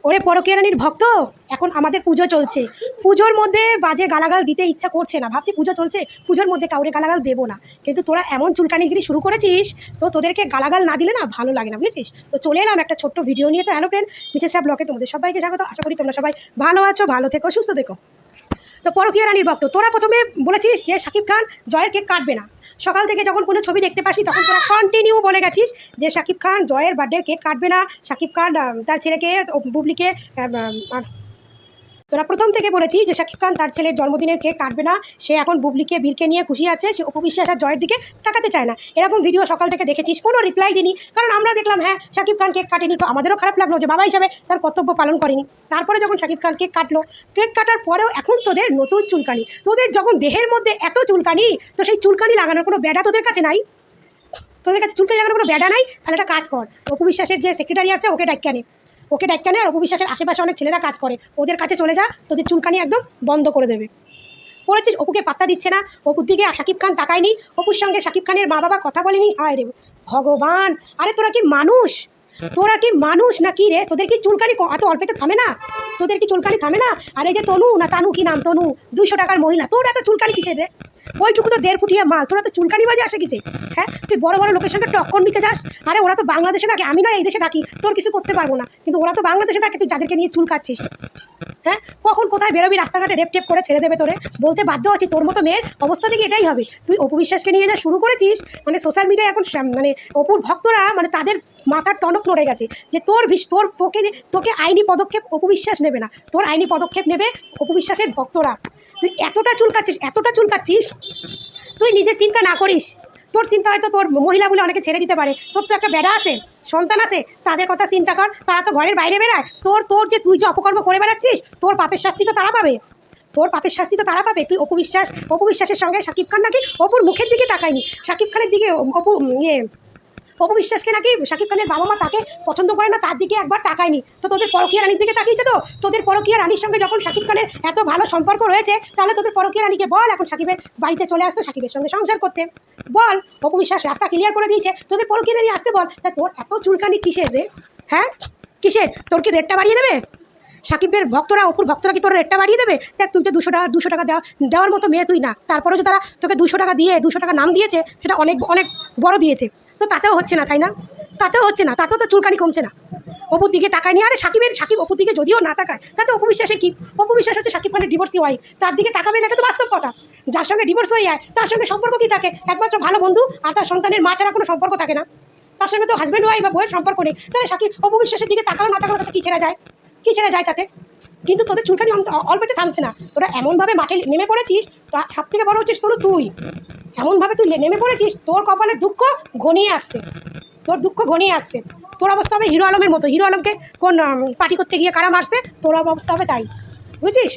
ওরে পরকীয়া রানীর ভক্ত, এখন আমাদের পুজো চলছে। পুজোর মধ্যে বাজে গালাগাল দিতে ইচ্ছা করছে না, ভাবছি পুজো চলছে, পুজোর মধ্যে কাউরে গালাগাল দেবো না। কিন্তু তোরা এমন চুলকানিগিরি শুরু করেছিস, তো তোদেরকে গালাগাল না দিলে না ভালো লাগে না, বুঝেছিস? তো চলে এলাম একটা ছোট্ট ভিডিও নিয়ে। তো হ্যালো ফ্রেন্ড, মিসেস সাহেব ব্লগে তোমাদের সবাইকে স্বাগত। আশা করি তোমরা সবাই ভালো আছো, ভালো থেকো, সুস্থ থেকো। তো পরকীয়া রানীর ভক্ত, তোরা প্রথমে বলেছিস যে শাকিব খান জয়ের কেক কাটবে না। সকাল থেকে যখন কোনো ছবি দেখতে পাসি তখন তোরা কন্টিনিউ বলে গেছিস যে শাকিব খান জয়ের বার্থডের কেক কাটবে না, শাকিব খান তার ছেলেকে বুবলিকে তোরা প্রথম থেকে বলেছি যে শাকিব খান তার ছেলের জন্মদিনের কেক কাটবে না, সে এখন বুবলিকে বীরকে নিয়ে খুশি আছে, সে অপু বিশ্বাস আর জয়ের দিকে তাকাতে চায় না। এরকম ভিডিও সকাল থেকে দেখেছিস, কোনো রিপ্লাই দিনি, কারণ আমরা দেখলাম হ্যাঁ শাকিব খান কেক কাটেনি, তো আমাদেরও খারাপ লাগলো যে বাবা হিসাবে তার কর্তব্য পালন করেনি। তারপরে যখন শাকিব খান কেক কাটলো, কেক কাটার পরেও এখন তোদের নতুন চুলকানি, তোদের যখন দেহের মধ্যে এত চুলকানি, তো সেই চুলকানি লাগানোর কোনো ব্যাডা তোদের কাছে নাই। তোদের কাছে চুলকানি লাগানোর কোনো ব্যাডা নাই। তাহলে একটা কাজ কর, অপু বিশ্বাসের যে সেক্রেটারি আছে ওকে ডাক্কা নে, আর অপু বিশ্বাসের আশেপাশে অনেক ছেলেরা কাজ করে, ওদের কাছে চলে যা, তোদের চুলকানি একদম বন্ধ করে দেবে। পড়েছিস অপুকে পাত্তা দিচ্ছে না, অপুর দিকে শাকিব খান তাকায়নি, অপুর সঙ্গে শাকিব খানের মা বাবা কথা বলেনি। হায় রে ভগবান, আরে তোরা কি মানুষ? তোরা কি মানুষ না কি রে? তোদের কি চুলকানি এত অল্পেতে থামে না? তোদের কি চুলকানি থামে না? আর এই যে তনু না তানু, কি নাম, তনু 200 টাকার মহিলা, তোর এত চুলকানি কিসের রে? ওইটুকু তো 1.5 ফুটিয়া মাল, তোরা তো চুলকানি বাজে আসে কিছে? হ্যাঁ, তুই বড় বড় লোকের সঙ্গে টক্কর নিতে যাস। আরে ওরা তো বাংলাদেশে থাকে, আমি না এই দেশে থাকি, তোর কিছু করতে পারবো না, কিন্তু ওরা তো বাংলাদেশে থাকে, তুই যাদেরকে নিয়ে চুলকাচ্ছিস। হ্যাঁ, কখন কোথায় বেরোবি, রাস্তাঘাটে রেপ টেপ করে ছেড়ে দেবে তোরে। বলতে বাধ্য আছি, তোর মতো মেয়ের অবস্থা থেকে এটাই হবে। তুই অপু বিশ্বাসকে নিয়ে যা শুরু করেছিস, মানে সোশ্যাল মিডিয়ায় এখন মানে অপুর ভক্তরা, মানে তাদের মাথার টনক নড়ে গেছে যে তোকে আইনি পদক্ষেপ অপু বিশ্বাস নেবে না, তোর আইনি পদক্ষেপ নেবে অপু বিশ্বাসের ভক্তরা। তুই এতটা চুলকাচ্ছিস, তুই নিজের চিন্তা না করিস। তোর চিন্তা হয়তো তোর মহিলা বলে অনেকে ছেড়ে দিতে পারে, তোর তো একটা বেড়া আছে, সন্তান আছে, তাদের কথা চিন্তা কর, তারা তো ঘরের বাইরে বেড়ায়। তুই যে অপকর্ম করে বেড়াচ্ছিস, তোর পাপের শাস্তি তো তারা পাবে, তুই অপু বিশ্বাসের সঙ্গে শাকিব খান নাকি অপুর মুখের দিকে তাকায়নি, শাকিব খানের দিকে অপু বিশ্বাসকে নাকি শাকিব খানের বাবা মা তাকে পছন্দ করে না, তার দিকে একবার তাকায়নি। তো তোদের পরকীয়া রানীর দিকে তাকিয়েছে। তো তোদের পরকীয়া রানীর সঙ্গে যখন শাকিব খানের এত ভালো সম্পর্ক রয়েছে, তাহলে তোদের পরকীয়া রানীকে বল এখন শাকিবের বাড়িতে চলে আসতে, শাকিবের সঙ্গে সংসার করতে বল। অপু বিশ্বাস রাস্তা ক্লিয়ার করে দিয়েছে, তোদের পরকীয়া রানী আসতে বল। তা তোর এত চুলকানি কিসের রে? হ্যাঁ কিসের? তোর কি রেটটা বাড়িয়ে দেবে শাকিবের ভক্তরা, অপুর ভক্তরা কি তোর রেটটা বাড়িয়ে দেবে? দেখ, তুই তো 200 টাকা দেওয়ার মতো মেয়ে তুই না, তারপরে যে তারা তোকে 200 টাকা দিয়ে 200 টাকা নাম দিয়েছে, সেটা অনেক অনেক বড় দিয়েছে। তো তাতেও হচ্ছে না, তাই না? তাতেও তো চুলকানি কমছে না। অপুর দিকে তাকায়নি। আরে শাকিব অপুর দিকে যদিও না তাকায়, তাতে অপু বিশ্বাসের কি? অপু বিশ্বাস হচ্ছে শাকিব খানের ডিভোর্সি ওয়াইফ, তার দিকে তাকাবে না, এটা তো বাস্তব কথা। যার সঙ্গে ডিভোর্স হয়ে যায় তার সঙ্গে সম্পর্ক কি থাকে? একমাত্র ভালো বন্ধু, আর তার সন্তানের মা ছাড়া কোনো সম্পর্ক থাকে না। তার সঙ্গে তো হাজব্যান্ড ওয়াইফ বা বইয়ের সম্পর্ক নেই। তাহলে অপু বিশ্বাসের দিকে তাকালো না তাকালো, তাতে কি ছেড়ে যায় তাতে? কিন্তু তোদের চুলকানি অল্পতে থামছে না। তোরা এমনভাবে মাঠে নেমে পড়েছিস, সব থেকে বড় হচ্ছিস তুই এমনভাবে তুই নেমে পড়েছিস, তোর কপালে দুঃখ ঘনিয়ে আসছে। তোর অবস্থা হবে হিরো আলমের মতো। হিরো আলমকে কোন পার্টি করতে গিয়ে কারা মারছে, তোর অবস্থা হবে তাই, বুঝছিস?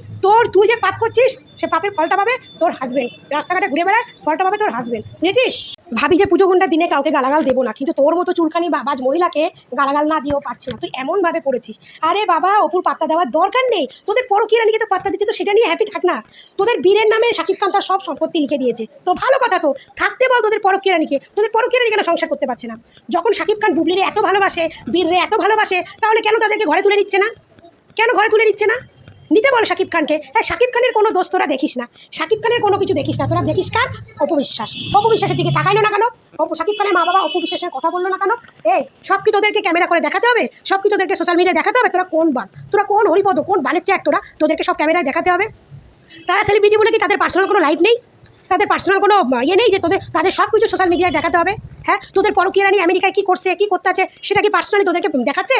তুই যে পাপ করছিস, সে পাপের ফলটা পাবে তোর হাজবেন্ড। রাস্তাঘাটে ঘুরে বেড়ায়, ফলটা পাবে তোর হাজবেন্ড, বুঝেছিস? ভাবি যে পুজো গুন্ডার দিনে কাউকে গালাগাল দেবো না, কিন্তু তোর মতো চুলকানি বাজ মহিলাকে গালাগাল না দিয়েও পারছি না। তুই এমনভাবে পড়েছিস। আরে বাবা, অপুর পাত্তা দেওয়ার দরকার নেই, তোদের পরকীয়া রানীকে তো পাত্তা দিতে, তো সেটা নিয়ে হ্যাপি থাক না। তোদের বীরের নামে শাকিব খান তার সব সম্পত্তি লিখে দিয়েছে, তো ভালো কথা, তো থাকতে বল তোদের পরকীয়া রানীকে। তোদের পরকীয়া রানী কেন সংসার করতে পারছে না? যখন শাকিব খান বুবলিরে এত ভালোবাসে, বীররে এত ভালোবাসে, তাহলে কেন তাদেরকে ঘরে তুলে নিচ্ছে না? নিতে বল শাকিব খানকে। হ্যাঁ, শাকিব খানের কোনো দোষ তোরা দেখিস না, শাকিব খানের কোনো কিছু দেখিস না, তোরা দেখিস কার? অপু বিশ্বাসের দিকে তাকাইলো না কেন? শাকিব খানের মা বাবা অপু বিশ্বাসের কথা বললো না কেন? এই সব কি তোদেরকে ক্যামেরা করে দেখাতে হবে? সব কি তোদেরকে সোশ্যাল মিডিয়ায় দেখাতে হবে? তোরা কোন হরিপদ, কোন বালের চ্যাট? তোদেরকে সব ক্যামেরায় দেখাতে হবে? তারা সেলিব্রিটি বলে কি তাদের পার্সোনাল কোনো লাইফ নেই? তাদের পার্সোনাল কোনো নেই যে তাদের সব কিছু সোশ্যাল মিডিয়ায় দেখাতে হবে? হ্যাঁ, তোদের পরকীয়া রানী আমেরিকায় কী করছে, কী করতে আছে, সেটা কি পার্সোনালি তোদেরকে দেখাচ্ছে?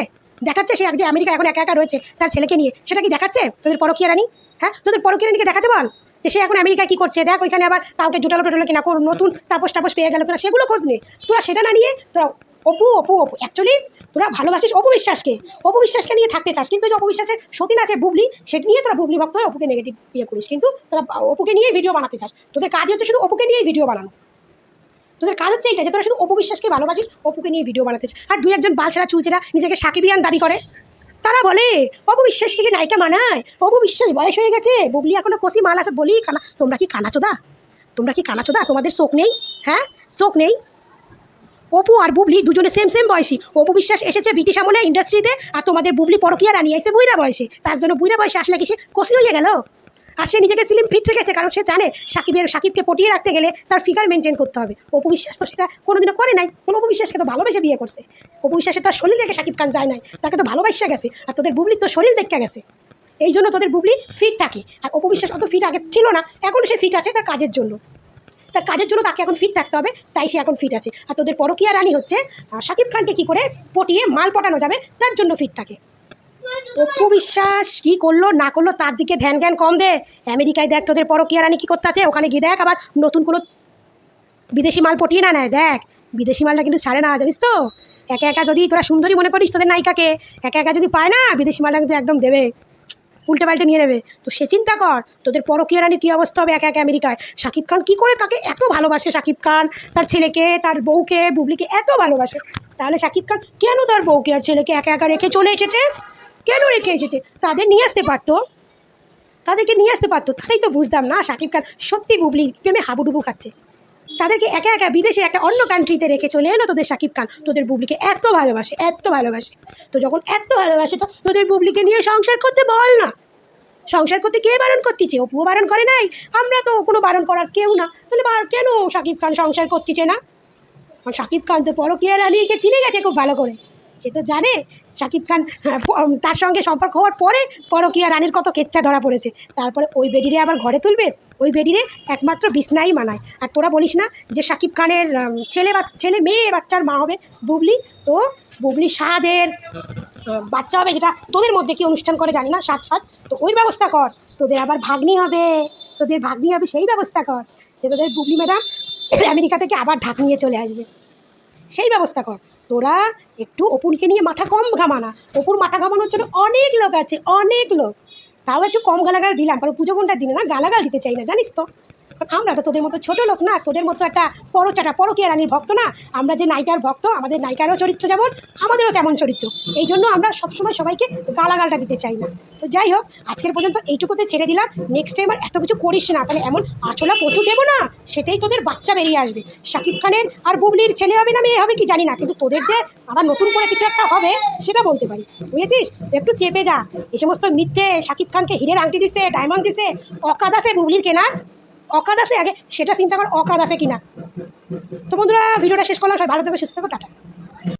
সে যে আমেরিকা এখন একা রয়েছে তার ছেলেকে নিয়ে, সেটা কি দেখাচ্ছে তোদের পরকীয়া রানী? হ্যাঁ, তোদের পরকীয়া রানীকে দেখাতে বল যে সে এখন আমেরিকায় কী করছে, দেখ ওইখানে আবার কাউকে জুটালো কিনা, নতুন তাপস পেয়ে গেল কিনা, সেগুলো খোঁজ নে। তোরা সেটা না নিয়ে তোরা অপু অ্যাকচুয়ালি তোরা ভালোবাসিস অপু বিশ্বাসকে নিয়ে থাকতে চাস, কিন্তু যে অপু বিশ্বাসের সতীন আছে বুবলি, সেটা নিয়ে তোরা বুবলি ভক্ত হয়ে অপুকে নেগেটিভ করিস, কিন্তু তোরা অপুকে নিয়েই ভিডিও বানাতে চাস। তোদের কাজই হচ্ছে শুধু অপুকে নিয়েই ভিডিও বানানো। তোদের কাজ হচ্ছে এইটা যে তোরা শুধু অপু বিশ্বাসকে ভালোবাসিস, অপুকে নিয়ে ভিডিও বানাতে চাস। আর 2-1 বালছেরা চুলছেরা নিজেকে সাকিবিয়ান দাবি করে, তারা বলে অপু বিশ্বাসকে কি নায়িকা মানায়, অপু বিশ্বাস বয়স হয়ে গেছে, বুবলি এখনো কষি মাল আছে বলি কানা। তোমরা কি কানাচোদা? তোমাদের শোক নেই? হ্যাঁ, শোক নেই? অপু আর বুবলি দুজনে সেম সেম বয়সী। অপু বিশ্বাস এসেছে ব্রিটিশ আমলে ইন্ডাস্ট্রিতে, আর তোমাদের বুবলি পরকীয়া রানী এসে বুইড়া বয়সে। তার জন্য বুইড়া বয়সে আসলে কি সে কষি হয়ে গেল? আর সে নিজেকে স্লিম ফিট রেখেছে, কারণ সে জানে সাকিবকে পটিয়ে রাখতে গেলে তার ফিগার মেনটেন করতে হবে। অপু বিশ্বাস তো সেটা কোনোদিনও করে নাই। অপু বিশ্বাসকে তো ভালোবেসে বিয়ে করছে। অপু বিশ্বাসের তার শরীর দেখে শাকিব খান যায় নাই, তাকে তো ভালোবাসা গেছে। আর তোদের বুবলির তো শরীর দেখতে গেছে, এই জন্য তোদের বুবলি ফিট থাকে। আর অপু বিশ্বাস অত ফিট আগে ছিল না, এখন সে ফিট আছে তার কাজের জন্য। তার কাজের জন্য তাকে এখন ফিট থাকতে হবে, তাই সে এখন ফিট আছে। আর তোদের পরকীয়া রানী হচ্ছে শাকিব খানকে কী করে পটিয়ে মাল পটানো যাবে তার জন্য ফিট থাকে। অপু বিশ্বাস কী করলো না করলো তার দিকে ধ্যান জ্ঞান কম দে। আমেরিকায় দেখ তোদের পরকীয়া রানী কী করতে আছে, ওখানে গিয়ে দেখ আবার নতুন কোনো বিদেশি মাল পটিয়ে না নেয়। দেখ বিদেশি মালটা কিন্তু ছাড়ে না, জানিস তো। একা একা যদি তোরা সুন্দরী মনে করিস তোদের নায়িকাকে, একা একা যদি পায় না বিদেশি মালটা কিন্তু একদম দেবে, উল্টে পাল্টে নিয়ে নেবে। তো সে চিন্তা কর তোদের পরকীয়া রানীর কী অবস্থা হবে একা একা আমেরিকায়। শাকিব খান কী করে তাকে এত ভালোবাসে, শাকিব খান তার ছেলেকে তার বউকে বুবলিকে এত ভালোবাসে, তাহলে শাকিব খান কেন তার বউকে আর ছেলেকে একা একা রেখে চলে এসেছে? কেন রেখে এসেছে? তাদের নিয়ে আসতে পারতো, তাদেরকে নিয়ে আসতে পারতো। তাই তো বুঝতাম না শাকিব খান সত্যি বুবলি প্রেমে হাবুডুবু খাচ্ছে। তাদেরকে একা একা বিদেশে একটা অন্য কান্ট্রিতে রেখে চলে এলো তোদের শাকিব খান। তোদের বুবলিকে এত ভালোবাসে, এত ভালোবাসে। তো যখন এত ভালোবাসে তো তোদের বুবলিকে নিয়ে সংসার করতে বল না। সংসার করতে কে বারণ করতেছে? অপুও বারণ করে নাই, আমরা তো কোনো বারণ করার কেউ না। তাহলে কেন শাকিব খান সংসার করতেছে না? শাকিব খান তো পরকীয়া রানীকে চিনে গেছে খুব ভালো করে। সে তো জানে শাকিব খান তার সঙ্গে সম্পর্ক হওয়ার পরে পরকীয়া রানীর কত কেচ্চা ধরা পড়েছে। তারপরে ওই বেডিরে আবার ঘরে তুলবে, ওই বেডিরে একমাত্র বিছনাই মানায়। আর তোরা বলিস না যে শাকিব খানের ছেলে মেয়ে বাচ্চার মা হবে বুবলি। তো বুবলি সাদের বাচ্চা হবে, যেটা তোদের মধ্যে কি অনুষ্ঠান করে জানি না, সাত ফাত। তো ওই ব্যবস্থা কর। তোদের আবার ভাগ্নি হবে, তোদের ভাগ্নি হবে সেই ব্যবস্থা কর, যে তোদের বুবলি ম্যাডাম আমেরিকা থেকে আবার ঢাক নিয়ে চলে আসবে, সেই ব্যবস্থা কর। তোরা একটু অপুরকে নিয়ে মাথা কম ঘামানা। অপুর মাথা ঘামানোর জন্য অনেক লোক আছে, অনেক লোক। তাও একটু কম গালাগাল দিলাম, কারণ পুজো কোনটার দিনে না গালাগাল দিতে চাই না, জানিস তো। আমরা তো তোদের মতো ছোটো লোক না, তোদের মতো একটা পরকীয়া রানীর ভক্ত না। আমরা যে নায়িকার ভক্ত, আমাদের নায়িকারও চরিত্র যেমন আমাদেরও তেমন চরিত্র। এই জন্য আমরা সবসময় সবাইকে গালাগালটা দিতে চাই না। তো যাই হোক, আজকের পর্যন্ত এইটুকুতে ছেড়ে দিলাম। নেক্সট টাইম আর এত কিছু করিস না, তাহলে এমন আঁচলা কচু দেবো না, সেটাই তোদের বাচ্চা বেরিয়ে আসবে। শাকিব খানের আর বুবলির ছেলে হবে না মেয়ে হবে কি জানি না, কিন্তু তোদের যে আবার নতুন করে কিছু একটা হবে সেটা বলতে পারি, বুঝেছিস? তো একটু চেপে যা। এই সমস্ত মিথ্যে শাকিব খানকে হিরের আংটি দিছে, ডায়মন্ড দিছে, অকাদ আছে বুবলির কেনা, অকাদ আছে আগে সেটা চিন্তা কর, অকাদ আছে কিনা। তো বন্ধুরা ভিডিওটা শেষ করলাম, সবাই ভালো থাকবে, সুস্থ থাকো, টাটা।